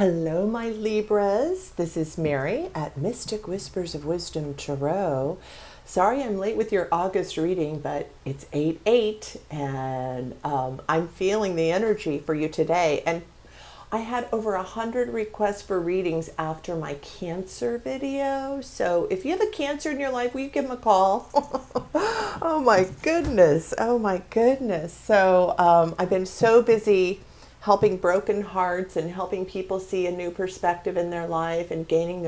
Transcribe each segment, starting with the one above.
Hello, my Libras. This is Mary at Mystic Whispers of Wisdom Tarot. Sorry I'm late with your August reading, but it's 8/8, and I'm feeling the energy for you today. And I had over 100 requests for readings after my Cancer video. So if you have a Cancer in your life, will you give them a call? Oh my goodness. Oh my goodness. So I've been so busy helping broken hearts and helping people see a new perspective in their life and gaining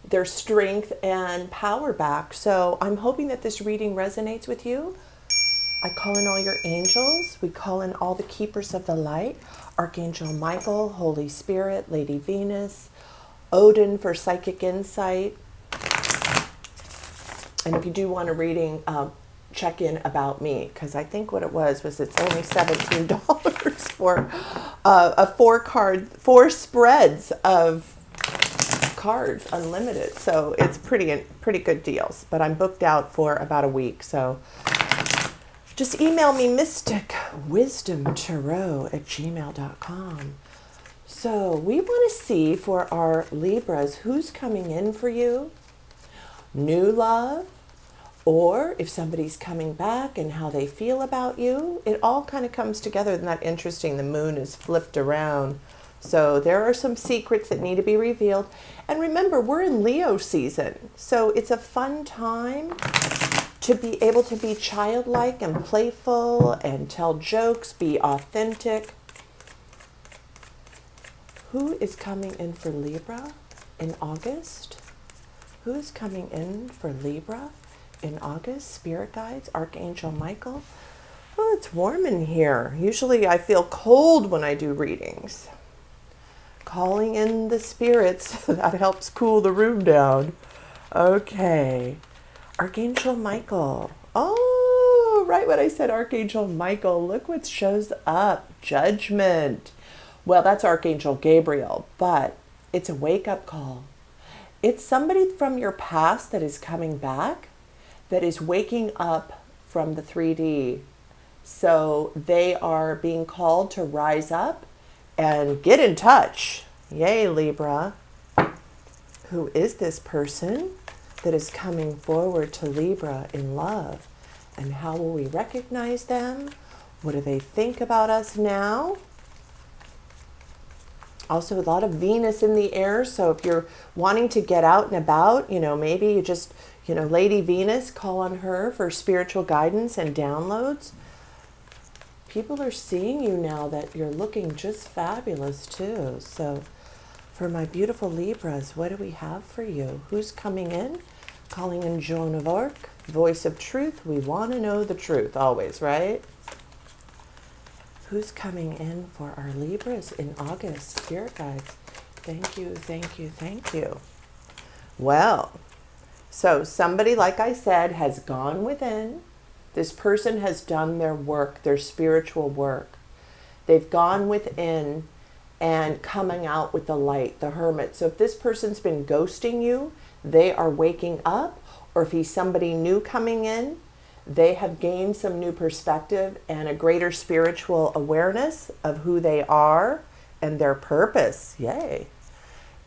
their strength and power back. So I'm hoping that this reading resonates with you. I call in all your angels. We call in all the keepers of the light. Archangel Michael, Holy Spirit, Lady Venus, Odin for psychic insight. And if you do want a reading, check in about me, because I think what it was it's only $17 for four spreads of cards, unlimited. So it's pretty good deals. But I'm booked out for about a week, so just email me mysticwisdomtarot@gmail.com. So we want to see for our Libras who's coming in for you, new love, or if somebody's coming back and how they feel about you. It all kind of comes together. Isn't that interesting? The moon is flipped around. So there are some secrets that need to be revealed. And remember, we're in Leo season. So it's a fun time to be able to be childlike and playful and tell jokes, be authentic. Who is coming in for Libra in August? Who is coming in for Libra in August? Spirit guides, Archangel Michael. Oh, it's warm in here. Usually I feel cold when I do readings. Calling in the spirits, that helps cool the room down. Okay. Archangel Michael. Oh, right when I said Archangel Michael, look what shows up. Judgment. Well, that's Archangel Gabriel, but it's a wake-up call. It's somebody from your past that is coming back, that is waking up from the 3D. So they are being called to rise up and get in touch. Yay, Libra. Who is this person that is coming forward to Libra in love? And how will we recognize them? What do they think about us now? Also, a lot of Venus in the air. So if you're wanting to get out and about, maybe you just, Lady Venus, call on her for spiritual guidance and downloads. People are seeing you now that you're looking just fabulous too. So for my beautiful Libras, what do we have for you? Who's coming in? Calling in Joan of Arc, voice of truth. We want to know the truth always, right? Who's coming in for our Libras in August? Spirit guides. Thank you, thank you, thank you. Well, so somebody, like I said, has gone within. This person has done their work, their spiritual work. They've gone within and coming out with the light, the hermit. So if this person's been ghosting you, they are waking up. Or if he's somebody new coming in, they have gained some new perspective and a greater spiritual awareness of who they are and their purpose. Yay.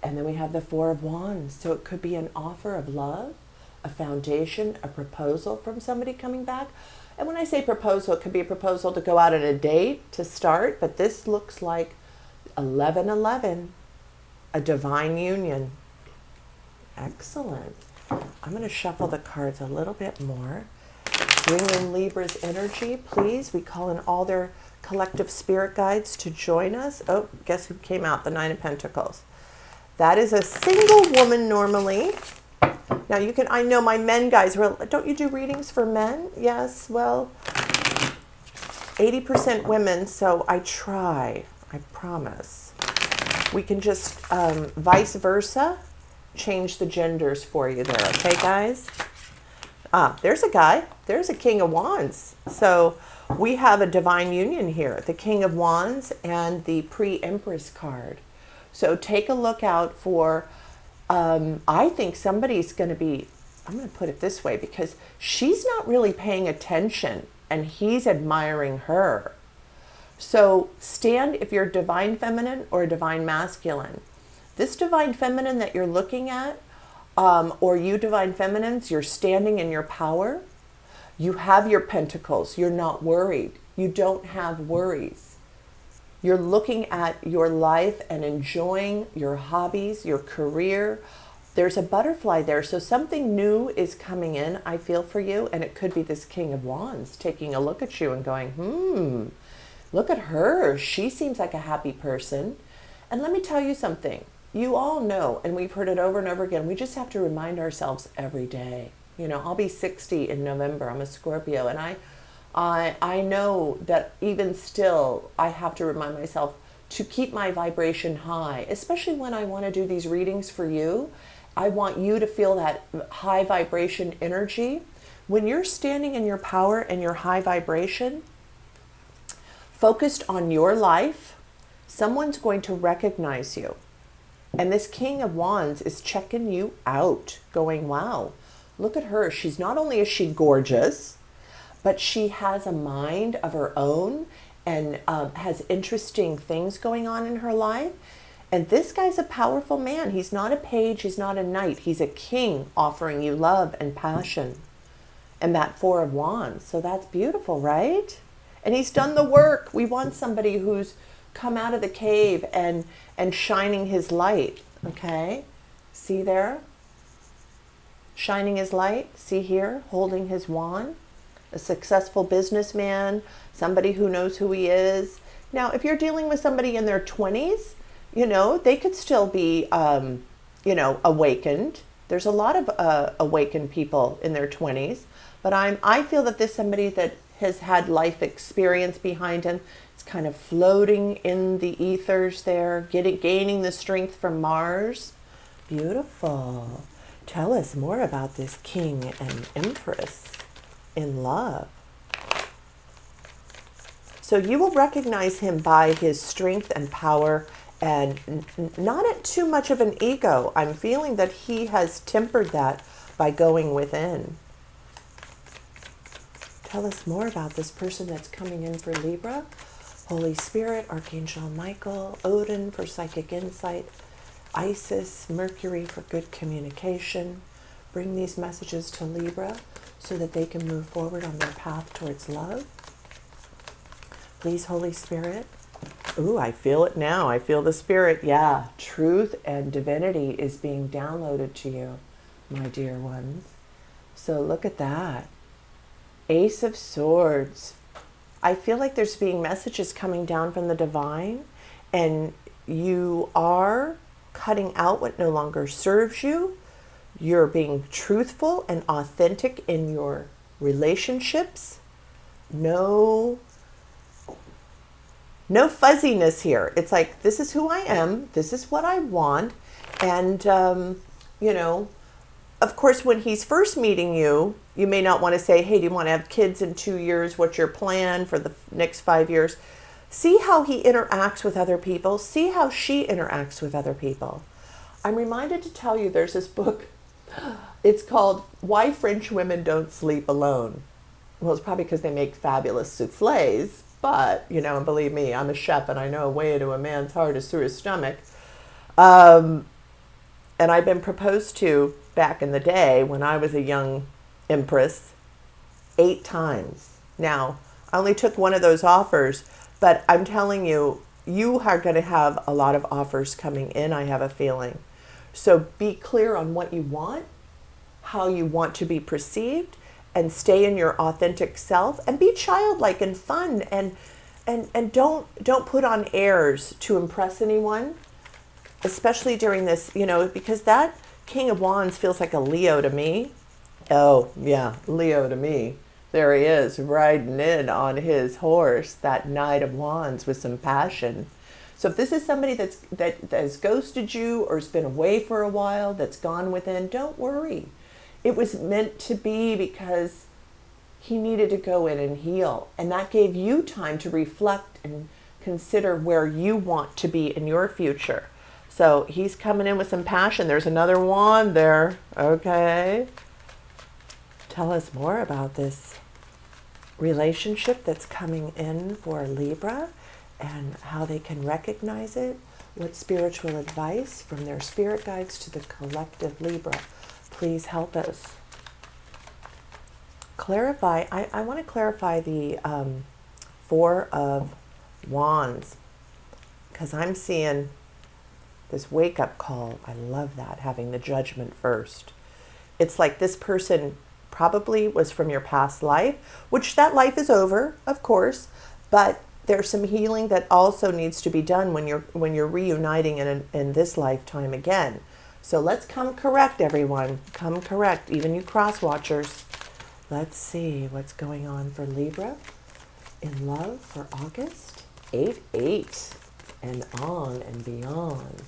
And then we have the Four of Wands. So it could be an offer of love, a foundation, a proposal from somebody coming back. And when I say proposal, it could be a proposal to go out on a date to start, but this looks like 11/11, a divine union. Excellent. I'm going to shuffle the cards a little bit more. Bring in Libra's energy, please. We call in all their collective spirit guides to join us. Oh, guess who came out? The Nine of Pentacles. That is a single woman normally. Now I know my men guys, don't you do readings for men? Yes, well, 80% women, so I try, I promise. We can just vice versa, change the genders for you there, okay guys? There's a guy, there's a King of Wands. So we have a divine union here, the King of Wands and the Pre-Empress card. So take a look out for, I think somebody's going to be, I'm going to put it this way, because she's not really paying attention and he's admiring her. So stand if you're divine feminine or divine masculine. This divine feminine that you're looking at, or you divine feminines, you're standing in your power. You have your pentacles. You're not worried. You don't have worries. You're looking at your life and enjoying your hobbies, your career. There's a butterfly there. So something new is coming in, I feel, for you. And it could be this King of Wands taking a look at you and going, look at her. She seems like a happy person. And let me tell you something. You all know, and we've heard it over and over again, we just have to remind ourselves every day. You know, I'll be 60 in November. I'm a Scorpio. And I know that even still, I have to remind myself to keep my vibration high, especially when I want to do these readings for you. I want you to feel that high vibration energy. When you're standing in your power and your high vibration, focused on your life, someone's going to recognize you. And this King of Wands is checking you out, going, wow, look at her. She's not only is she gorgeous, but she has a mind of her own and has interesting things going on in her life. And this guy's a powerful man. He's not a page. He's not a knight. He's a king offering you love and passion. And that Four of Wands. So that's beautiful, right? And he's done the work. We want somebody who's come out of the cave and shining his light. Okay? See there? Shining his light. See here? Holding his wand. A successful businessman. Somebody who knows who he is. Now, if you're dealing with somebody in their 20s, you know, they could still be, you know, awakened. There's a lot of awakened people in their 20s. But I feel that this is somebody that has had life experience behind him. It's kind of floating in the ethers there, gaining the strength from Mars. Beautiful. Tell us more about this king and empress in love. So you will recognize him by his strength and power and not at too much of an ego. I'm feeling that he has tempered that by going within. Tell us more about this person that's coming in for Libra. Holy Spirit, Archangel Michael, Odin for psychic insight, Isis, Mercury for good communication. Bring these messages to Libra so that they can move forward on their path towards love. Please, Holy Spirit. Ooh, I feel it now. I feel the Spirit. Yeah, truth and divinity is being downloaded to you, my dear ones. So look at that. Ace of Swords. I feel like there's being messages coming down from the divine, and you are cutting out what no longer serves you. You're being truthful and authentic in your relationships. No fuzziness here. It's like, this is who I am. This is what I want. And, you know, of course, when he's first meeting you, you may not want to say, hey, do you want to have kids in 2 years? What's your plan for the next 5 years? See how he interacts with other people. See how she interacts with other people. I'm reminded to tell you there's this book. It's called Why French Women Don't Sleep Alone. Well, it's probably because they make fabulous souffles. But, you know, and believe me, I'm a chef and I know a way to a man's heart is through his stomach. And I've been proposed to back in the day when I was a young empress 8 times. Now, I only took one of those offers, but I'm telling you, you are going to have a lot of offers coming in, I have a feeling. So be clear on what you want, how you want to be perceived, and stay in your authentic self and be childlike and fun and don't put on airs to impress anyone, especially during this, you know, because that King of Wands feels like a Leo to me. Oh, yeah, Leo to me. There he is, riding in on his horse, that Knight of Wands with some passion. So if this is somebody that has ghosted you or has been away for a while, that's gone within, don't worry. It was meant to be because he needed to go in and heal. And that gave you time to reflect and consider where you want to be in your future. So he's coming in with some passion. There's another wand there. Okay. Tell us more about this relationship that's coming in for Libra. and how they can recognize it. What spiritual advice from their spirit guides to the collective Libra? Please help us. Clarify, I want to clarify the Four of Wands, because I'm seeing this wake-up call. I love that, having the Judgment first. It's like this person probably was from your past life, which that life is over, of course, but there's some healing that also needs to be done when you're reuniting in this lifetime again. So let's come correct, everyone. Come correct, even you cross watchers. Let's see what's going on for Libra in love for August. 8-8 and on and beyond.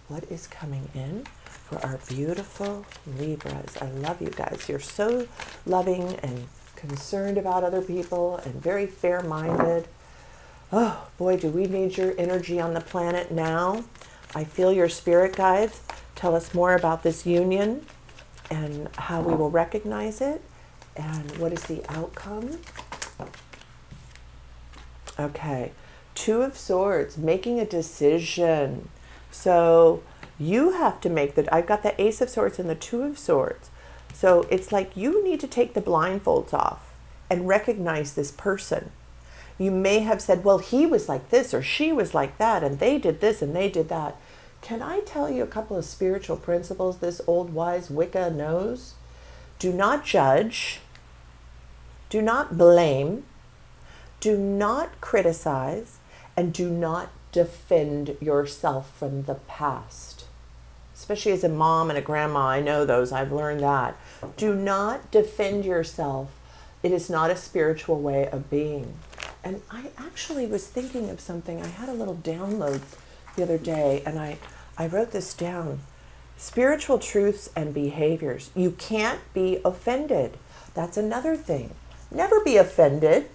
What is coming in for our beautiful Libras? I love you guys. You're so loving and concerned about other people and very fair-minded. Oh, boy, do we need your energy on the planet now. I feel your spirit guides. Tell us more about this union and how we will recognize it and what is the outcome. Okay, Two of Swords, making a decision. So you have to make that. I've got the Ace of Swords and the Two of Swords. So it's like you need to take the blindfolds off and recognize this person. You may have said, well, he was like this or she was like that and they did this and they did that. Can I tell you a couple of spiritual principles this old wise Wicca knows? Do not judge. Do not blame. Do not criticize. And do not defend yourself from the past. Especially as a mom and a grandma, I know those. I've learned that. Do not defend yourself. It is not a spiritual way of being. And I actually was thinking of something. I had a little download the other day, and I wrote this down. Spiritual truths and behaviors. You can't be offended. That's another thing. Never be offended.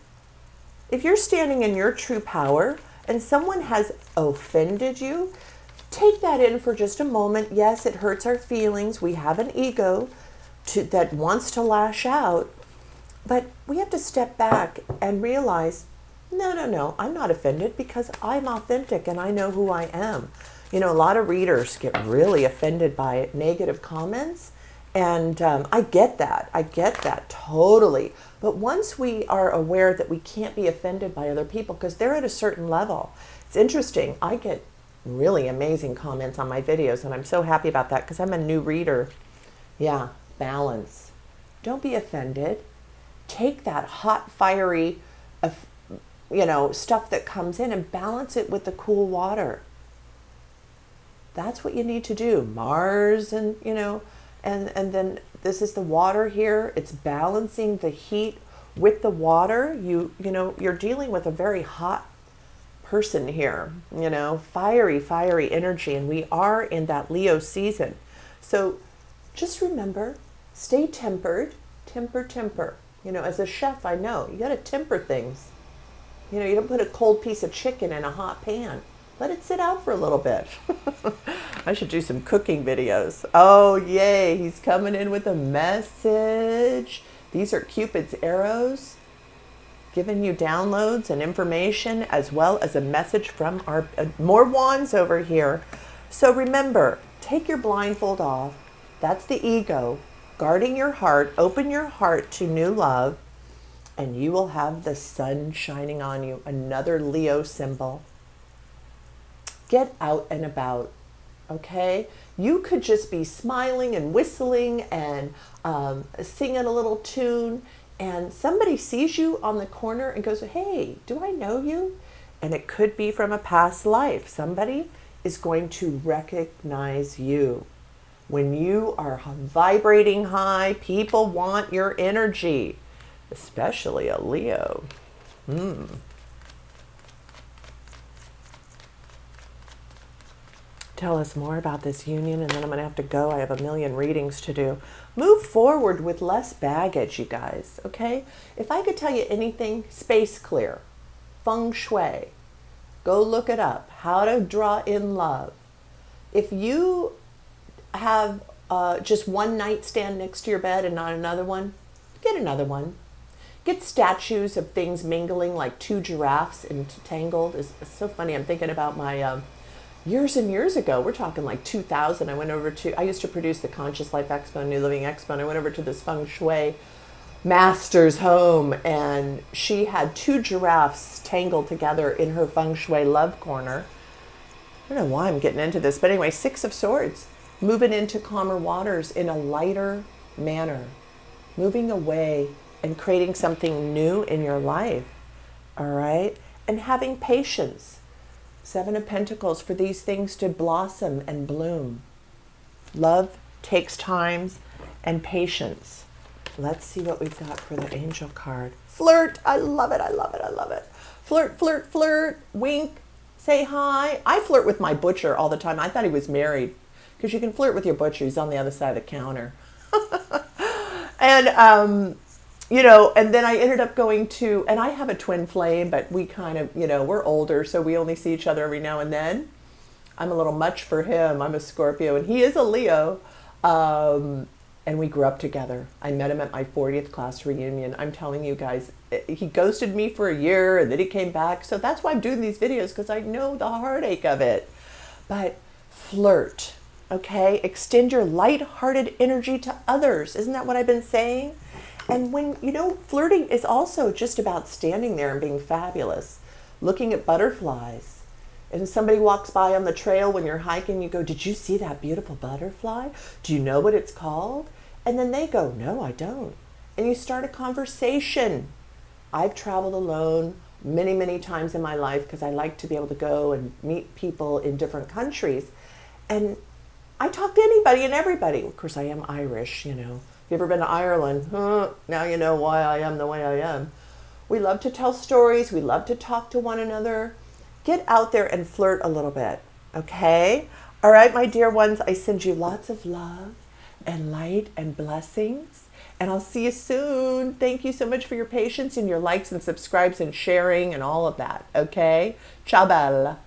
If you're standing in your true power and someone has offended you, take that in for just a moment. Yes, it hurts our feelings. We have an ego that wants to lash out. But we have to step back and realize, no, I'm not offended because I'm authentic and I know who I am. You know, a lot of readers get really offended by negative comments. And I get that totally. But once we are aware that we can't be offended by other people because they're at a certain level, it's interesting. I get really amazing comments on my videos, and I'm so happy about that because I'm a new reader. Yeah, balance. Don't be offended. Take that hot, fiery, stuff that comes in and balance it with the cool water. That's what you need to do. Mars and And then this is the water here. It's balancing the heat with the water. You're dealing with a very hot person here, fiery energy. And we are in that Leo season. So just remember, stay tempered, temper. As a chef, I know you got to temper things. You don't put a cold piece of chicken in a hot pan. Let it sit out for a little bit. I should do some cooking videos. Oh, yay. He's coming in with a message. These are Cupid's arrows, giving you downloads and information, as well as a message from our more wands over here. So remember, take your blindfold off. That's the ego. Guarding your heart. Open your heart to new love. And you will have the sun shining on you. Another Leo symbol. Get out and about, okay? You could just be smiling and whistling and singing a little tune, and somebody sees you on the corner and goes, hey, do I know you? And it could be from a past life. Somebody is going to recognize you. When you are vibrating high, people want your energy, especially a Leo. Tell us more about this union, and then I'm going to have to go. I have a million readings to do. Move forward with less baggage, you guys, okay? If I could tell you anything, space clear, feng shui, go look it up, how to draw in love. If you have just one nightstand next to your bed and not another one, get another one. Get statues of things mingling, like two giraffes entangled. It's so funny. I'm thinking about my years and years ago. We're talking like 2000. I used to produce the Conscious Life Expo, New Living Expo, and I went over to this feng shui master's home, and she had two giraffes tangled together in her feng shui love corner. I don't know why I'm getting into this, but anyway, Six of Swords, moving into calmer waters in a lighter manner, moving away and creating something new in your life, all right? And having patience. Seven of Pentacles, for these things to blossom and bloom. Love takes time and patience. Let's see what we've got for the angel card. Flirt. I love it. I love it. I love it. Flirt, flirt, flirt. Wink. Say hi. I flirt with my butcher all the time. I thought he was married, because you can flirt with your butcher. He's on the other side of the counter. And, you know, and then I ended up going to, and I have a twin flame, but we kind of, you know, we're older, so we only see each other every now and then. I'm a little much for him. I'm a Scorpio, and he is a Leo. And we grew up together. I met him at my 40th class reunion. I'm telling you guys, he ghosted me for a year, and then he came back. So that's why I'm doing these videos, because I know the heartache of it. But flirt, okay? Extend your light-hearted energy to others. Isn't that what I've been saying? And when, you know, flirting is also just about standing there and being fabulous, looking at butterflies. And somebody walks by on the trail when you're hiking, you go, did you see that beautiful butterfly? Do you know what it's called? And then they go, no, I don't. And you start a conversation. I've traveled alone many, many times in my life, because I like to be able to go and meet people in different countries. And I talk to anybody and everybody. Of course, I am Irish, you know. If you've ever been to Ireland, now you know why I am the way I am. We love to tell stories. We love to talk to one another. Get out there and flirt a little bit, okay? All right, my dear ones, I send you lots of love and light and blessings, and I'll see you soon. Thank you so much for your patience and your likes and subscribes and sharing and all of that, okay? Ciao, bella.